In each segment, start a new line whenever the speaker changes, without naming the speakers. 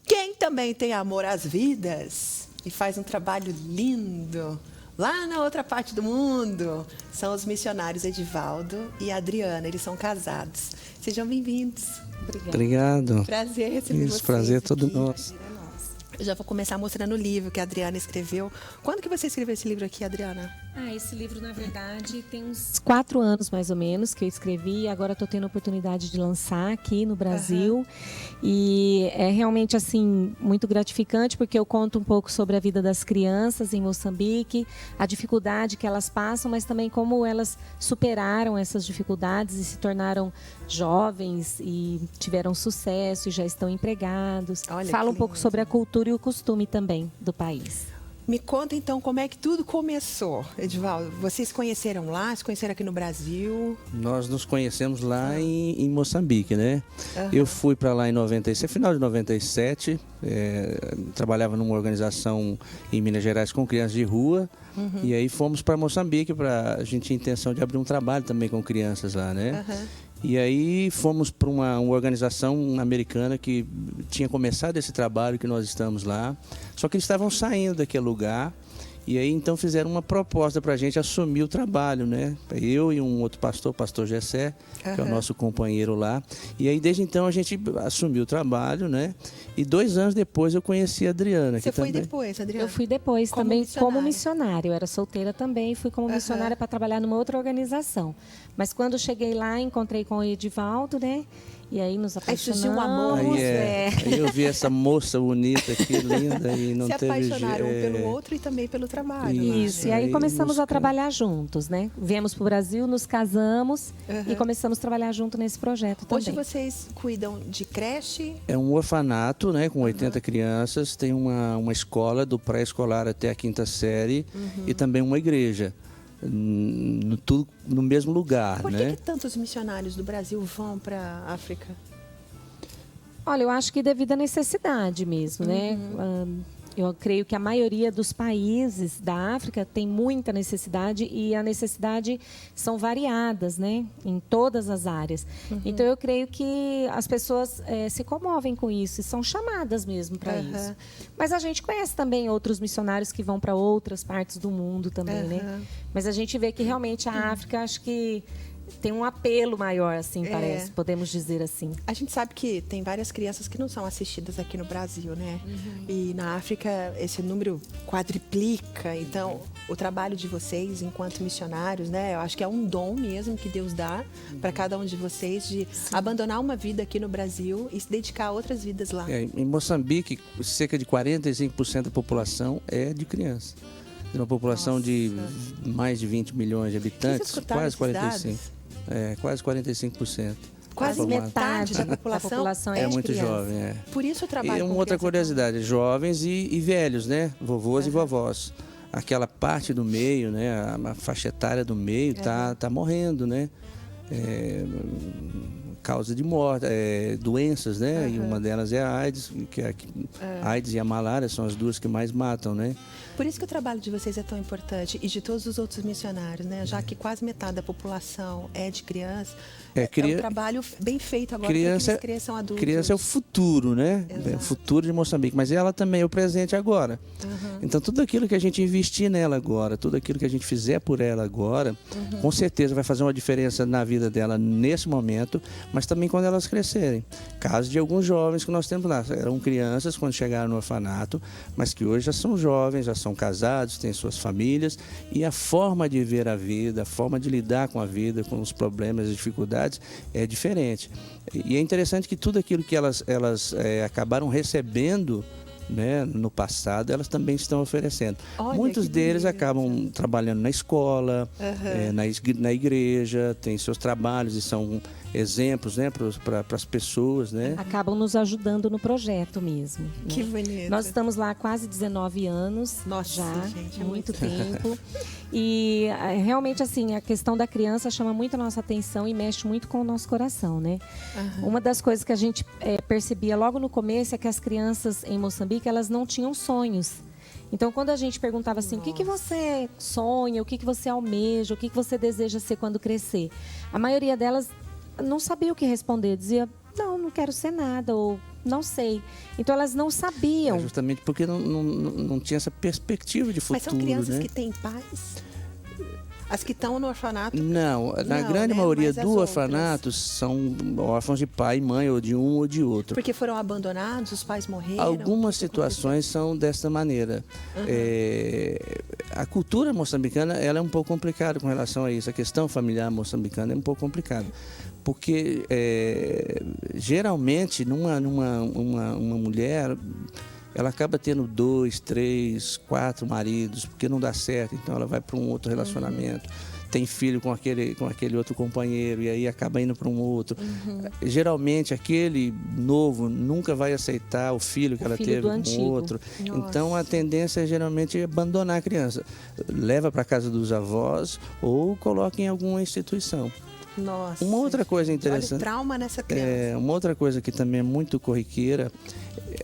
Quem também tem amor às vidas e faz um trabalho lindo lá na outra parte do mundo são os missionários Edivaldo e Adriana. Eles são casados. Sejam bem-vindos.
Obrigado.
Prazer receber vocês.
Prazer é todo
aqui.
nosso.
Eu já vou começar mostrando o livro que a Adriana escreveu. Quando que você escreveu esse livro aqui, Adriana?
Esse livro, na verdade, tem uns 4 anos, mais ou menos, que eu escrevi. E agora estou tendo a oportunidade de lançar aqui no Brasil. E é realmente, assim, muito gratificante, porque eu conto um pouco sobre a vida das crianças em Moçambique, a dificuldade que elas passam, mas também como elas superaram essas dificuldades e se tornaram jovens e tiveram sucesso e já estão empregados. Fala um pouco sobre a cultura e o costume também do país.
Me conta, então, como é que tudo começou, Edivaldo. Vocês conheceram lá, se conheceram aqui no Brasil?
Nós nos conhecemos lá em Moçambique, né? Eu fui para lá em 97, final de 97, trabalhava numa organização em Minas Gerais com crianças de rua, e aí fomos para Moçambique, a gente tinha intenção de abrir um trabalho também com crianças lá, né? E aí fomos para uma organização americana que tinha começado esse trabalho que nós estamos lá, só que eles estavam saindo daquele lugar, e aí então fizeram uma proposta para a gente assumir o trabalho, né? Eu e um outro pastor, o pastor Gessé, que é o nosso companheiro lá. E aí desde então a gente assumiu o trabalho, né? E 2 anos depois eu conheci a Adriana.
Você foi depois, Adriana?
Eu fui depois também como missionária. Eu era solteira também, fui como missionária para trabalhar numa outra organização. Mas quando eu cheguei lá, encontrei com o Edivaldo, né? E aí nos apaixonamos.
Aí surgiu um amor.
Aí eu vi essa moça bonita aqui, linda, e não teve jeito.
Se apaixonaram um pelo outro e também pelo trabalho.
Isso, e aí começamos a trabalhar juntos, né? Viemos para o Brasil, nos casamos e começamos a trabalhar junto nesse projeto também.
Hoje vocês cuidam de creche?
É um orfanato, né, com 80 crianças, tem uma escola do pré-escolar até a 5ª série e também uma igreja. Tudo no mesmo lugar,
Por
né?
que tantos missionários do Brasil vão para a África?
Olha, eu acho que devido à necessidade mesmo, né? Eu creio que a maioria dos países da África tem muita necessidade e a necessidade são variadas, né? Em todas as áreas. Então, eu creio que as pessoas se comovem com isso e são chamadas mesmo para isso. Mas a gente conhece também outros missionários que vão para outras partes do mundo também, né? Mas a gente vê que realmente a África, acho que tem um apelo maior, assim, parece, podemos dizer assim.
A gente sabe que tem várias crianças que não são assistidas aqui no Brasil, né? E na África esse número quadriplica. Então, o trabalho de vocês enquanto missionários, né? Eu acho que é um dom mesmo que Deus dá para cada um de vocês de abandonar uma vida aqui no Brasil e se dedicar a outras vidas lá.
Em Moçambique, cerca de 45% da população é de criança. Uma população de mais de 20 milhões de habitantes, quase 45%. Quase 45%.
Quase metade da população
é muito jovem.
Por isso o trabalho.
E uma outra curiosidade, jovens e velhos, né? Vovôs e vovós. Aquela parte do meio, né? A faixa etária do meio tá morrendo, né? Causa de morte, doenças, né? E uma delas é a AIDS, a AIDS e a malária são as duas que mais matam, né?
Por isso que o trabalho de vocês é tão importante e de todos os outros missionários, né? Já que quase metade da população é de criança. É um trabalho bem feito agora para que eles cresçam adultos.
Criança é o futuro, né? É o futuro de Moçambique, mas ela também é o presente agora. Então, tudo aquilo que a gente investir nela agora, tudo aquilo que a gente fizer por ela agora, com certeza vai fazer uma diferença na vida dela nesse momento, mas também quando elas crescerem. Caso de alguns jovens que nós temos lá, eram crianças quando chegaram no orfanato, mas que hoje já são jovens, já são casados, têm suas famílias, e a forma de ver a vida, a forma de lidar com a vida, com os problemas e dificuldades é diferente. E é interessante que tudo aquilo que elas acabaram recebendo, né, no passado, elas também estão oferecendo. Muitos deles acabam trabalhando na escola, na igreja, têm seus trabalhos e são exemplos, né, para as pessoas, né?
Acabam nos ajudando no projeto mesmo. Né?
Que bonito.
Nós estamos lá há quase 19 anos.
Nossa,
já,
gente,
muito tempo. E realmente, assim, a questão da criança chama muito a nossa atenção e mexe muito com o nosso coração, né? Uma das coisas que a gente percebia logo no começo é que as crianças em Moçambique, elas não tinham sonhos. Então, quando a gente perguntava assim, o que você sonha, o que você almeja, o que você deseja ser quando crescer? A maioria delas não sabia o que responder, dizia, não quero ser nada, ou Não sei. Então, elas não sabiam.
Justamente porque não tinha essa perspectiva de futuro,
Mas são crianças
né?
que têm pais? As que estão no orfanato?
Não, na grande maioria do orfanato são órfãos de pai e mãe, ou de um ou de outro.
Porque foram abandonados, os pais morreram?
Algumas situações são dessa maneira. A cultura moçambicana ela é um pouco complicada com relação a isso. A questão familiar moçambicana é um pouco complicada. Porque, geralmente, uma mulher... ela acaba tendo 2, 3, 4 maridos, porque não dá certo, então ela vai para um outro relacionamento, tem filho com aquele outro companheiro, e aí acaba indo para um outro. Geralmente, aquele novo nunca vai aceitar o filho que ela teve com o outro.
Nossa.
Então, a tendência é geralmente abandonar a criança. Leva para a casa dos avós ou coloca em alguma instituição.
Nossa.
Uma outra coisa interessante.
Olha o trauma nessa criança.
Uma outra coisa que também é muito corriqueira,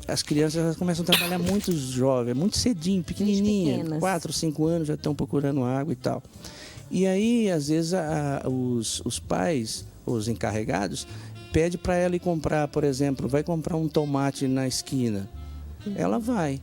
as crianças elas começam a trabalhar muito jovens, muito cedinho, pequenininha, 4, 5 anos já estão procurando água e tal. E aí, às vezes, os pais, os encarregados, pedem para ela ir comprar, por exemplo, vai comprar um tomate na esquina. Ela vai.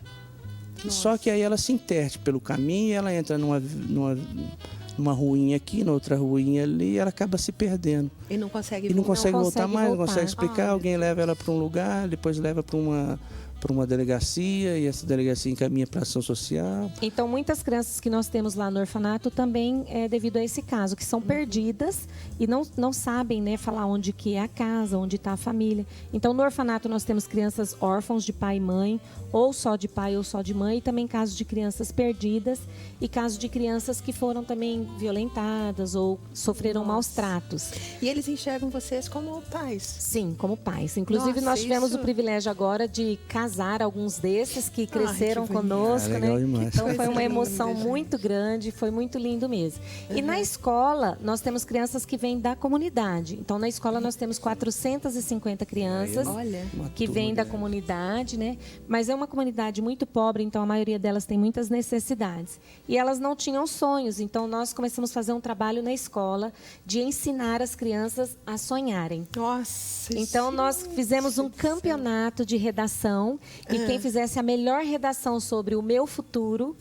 Nossa.
Só que aí ela se interte pelo caminho e ela entra numa ruinha aqui, na outra ruinha ali, e ela acaba se perdendo.
E não consegue
voltar mais, não consegue explicar. Alguém leva ela para um lugar, depois leva para uma delegacia, e essa delegacia encaminha para ação social.
Então, muitas crianças que nós temos lá no orfanato também é devido a esse caso, que são perdidas e não sabem, né, falar onde que é a casa, onde está a família. Então, no orfanato nós temos crianças órfãos de pai e mãe, ou só de pai ou só de mãe, e também casos de crianças perdidas e casos de crianças que foram também violentadas ou sofreram maus tratos.
E eles enxergam vocês como pais?
Sim, como pais. Inclusive, nós tivemos o privilégio agora de casar alguns desses que cresceram conosco, né? Então, foi uma emoção muito grande, foi muito lindo mesmo. E na escola, nós temos crianças que vêm da comunidade. Então, na escola, nós temos 450 crianças que vêm da comunidade, né? Mas é uma comunidade muito pobre, então a maioria delas tem muitas necessidades. E elas não tinham sonhos, então nós começamos a fazer um trabalho na escola de ensinar as crianças a sonharem.
Nossa!
Então nós fizemos um campeonato de redação e quem fizesse a melhor redação sobre o meu futuro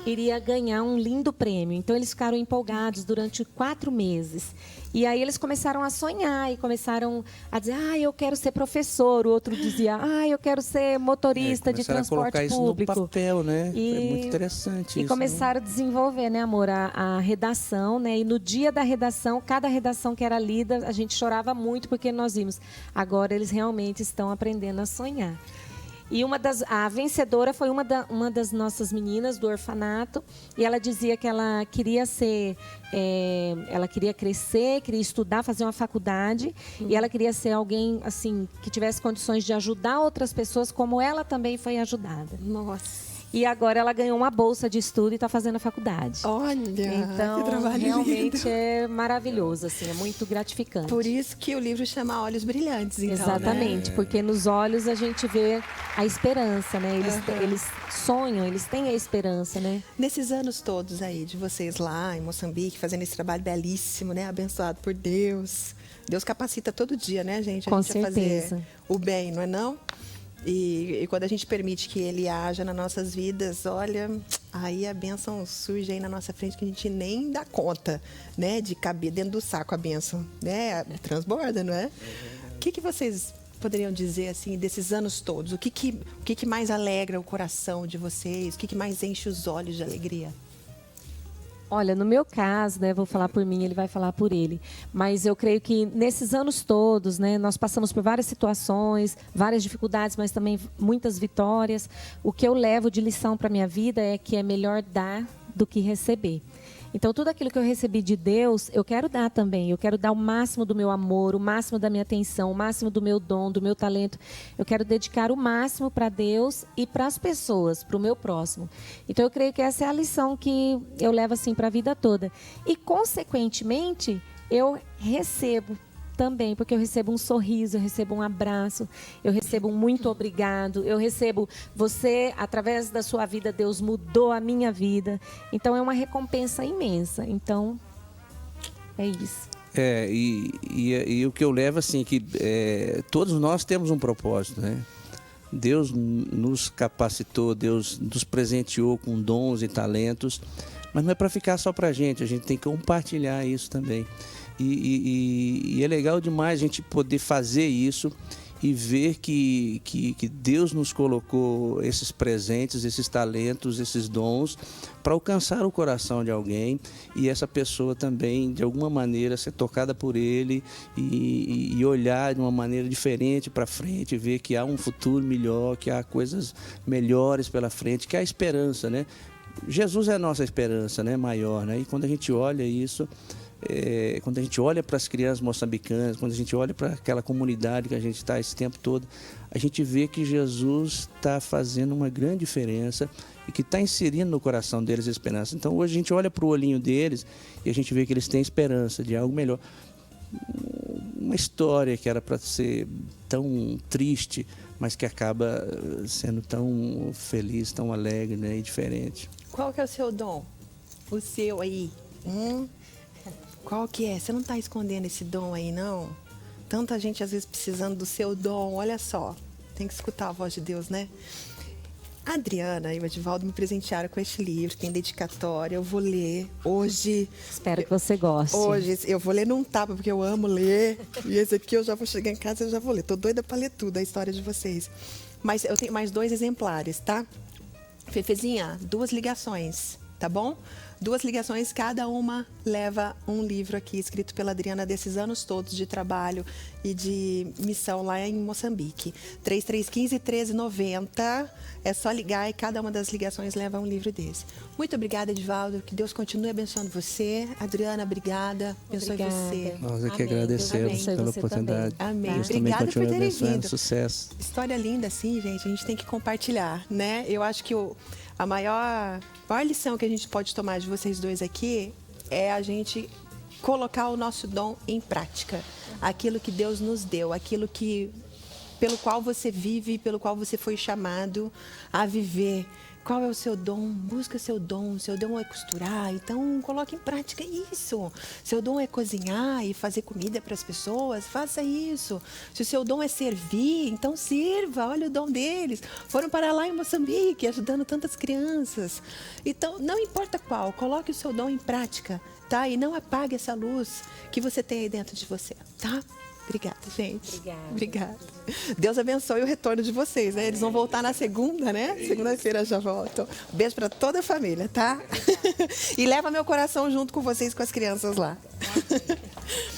iria ganhar um lindo prêmio. Então eles ficaram empolgados durante 4 meses. E aí eles começaram a sonhar e começaram a dizer, eu quero ser professor. O outro dizia, eu quero ser motorista de transporte
a colocar
público.
Isso no papel, né? É muito interessante
e
isso.
Começaram a desenvolver, né, amor, a redação, né? E no dia da redação, cada redação que era lida, a gente chorava muito porque nós vimos, agora eles realmente estão aprendendo a sonhar. E a vencedora foi uma das nossas meninas do orfanato. E ela dizia que ela queria ela queria crescer, queria estudar, fazer uma faculdade. E ela queria ser alguém, assim, que tivesse condições de ajudar outras pessoas, como ela também foi ajudada.
Nossa!
E agora ela ganhou uma bolsa de estudo e está fazendo a faculdade.
Olha,
então,
que trabalho
realmente
lindo.
É maravilhoso, assim, é muito gratificante.
Por isso que o livro chama Olhos Brilhantes, então,
exatamente,
né?
Porque nos olhos a gente vê a esperança, né? Eles sonham, eles têm a esperança, né?
Nesses anos todos aí de vocês lá em Moçambique, fazendo esse trabalho belíssimo, né? Abençoado por Deus. Deus capacita todo dia, né, gente?
Com
gente
certeza.
A fazer o bem, não é não? E quando a gente permite que Ele haja nas nossas vidas, olha, aí a bênção surge aí na nossa frente que a gente nem dá conta, né? De caber dentro do saco a bênção, né? Transborda, não é? O que vocês poderiam dizer, assim, desses anos todos? O que mais alegra o coração de vocês? O que mais enche os olhos de alegria?
Olha, no meu caso, né, vou falar por mim, ele vai falar por ele. Mas eu creio que nesses anos todos, né, nós passamos por várias situações, várias dificuldades, mas também muitas vitórias. O que eu levo de lição para a minha vida é que é melhor dar do que receber. Então, tudo aquilo que eu recebi de Deus, eu quero dar também. Eu quero dar o máximo do meu amor, o máximo da minha atenção, o máximo do meu dom, do meu talento. Eu quero dedicar o máximo para Deus e para as pessoas, para o meu próximo. Então, eu creio que essa é a lição que eu levo assim para a vida toda. E, consequentemente, eu recebo também, porque eu recebo um sorriso, eu recebo um abraço, eu recebo um muito obrigado, eu recebo você, através da sua vida, Deus mudou a minha vida. Então, é uma recompensa imensa. Então, é isso.
E o que eu levo, assim, que todos nós temos um propósito, né? Deus nos capacitou, Deus nos presenteou com dons e talentos, mas não é para ficar só para a gente tem que compartilhar isso também. E é legal demais a gente poder fazer isso e ver que Deus nos colocou esses presentes, esses talentos, esses dons para alcançar o coração de alguém e essa pessoa também, de alguma maneira, ser tocada por ele e olhar de uma maneira diferente para frente, ver que há um futuro melhor, que há coisas melhores pela frente, que há esperança, né? Jesus é a nossa esperança, né? Maior, né? E quando a gente olha isso, quando a gente olha para as crianças moçambicanas, quando a gente olha para aquela comunidade que a gente está esse tempo todo, a gente vê que Jesus está fazendo uma grande diferença e que está inserindo no coração deles a esperança. Então hoje a gente olha para o olhinho deles e a gente vê que eles têm esperança de algo melhor. Uma história que era para ser tão triste, mas que acaba sendo tão feliz, tão alegre, né, e diferente.
Qual que é o seu dom? O seu aí? Qual que é? Você não está escondendo esse dom aí, não? Tanta gente, às vezes, precisando do seu dom. Olha só, tem que escutar a voz de Deus, né? A Adriana e o Edivaldo me presentearam com este livro, tem dedicatória, eu vou ler hoje.
Espero que você goste.
Hoje, eu vou ler num tapa, porque eu amo ler. E esse aqui eu já vou chegar em casa e eu já vou ler. Tô doida para ler tudo, a história de vocês. Mas eu tenho mais 2 exemplares, tá? Fefezinha, 2 ligações, tá bom? 2 ligações, cada uma leva um livro aqui, escrito pela Adriana desses anos todos de trabalho e de missão lá em Moçambique. 3315-1390, é só ligar e cada uma das ligações leva um livro desse. Muito obrigada, Edivaldo, que Deus continue abençoando você. Adriana, obrigada, abençoe você.
Nós aqui agradecemos pela oportunidade.
Amém.
Deus
Obrigada por terem vindo.
Sucesso.
História linda assim, gente, a gente tem que compartilhar, né? Eu acho que a maior lição que a gente pode tomar de vocês dois aqui é a gente colocar o nosso dom em prática. Aquilo que Deus nos deu, aquilo pelo qual você vive, pelo qual você foi chamado a viver. Qual é o seu dom? Busca seu dom. Seu dom é costurar, então coloque em prática isso. Seu dom é cozinhar e fazer comida para as pessoas, faça isso. Se o seu dom é servir, então sirva. Olha o dom deles. Foram para lá em Moçambique, ajudando tantas crianças. Então, não importa qual, coloque o seu dom em prática, tá? E não apague essa luz que você tem aí dentro de você, tá? Obrigada, gente. Obrigada. Deus abençoe o retorno de vocês, né? Eles vão voltar na segunda, né? Segunda-feira já voltam. Beijo para toda a família, tá? E leva meu coração junto com vocês, com as crianças lá.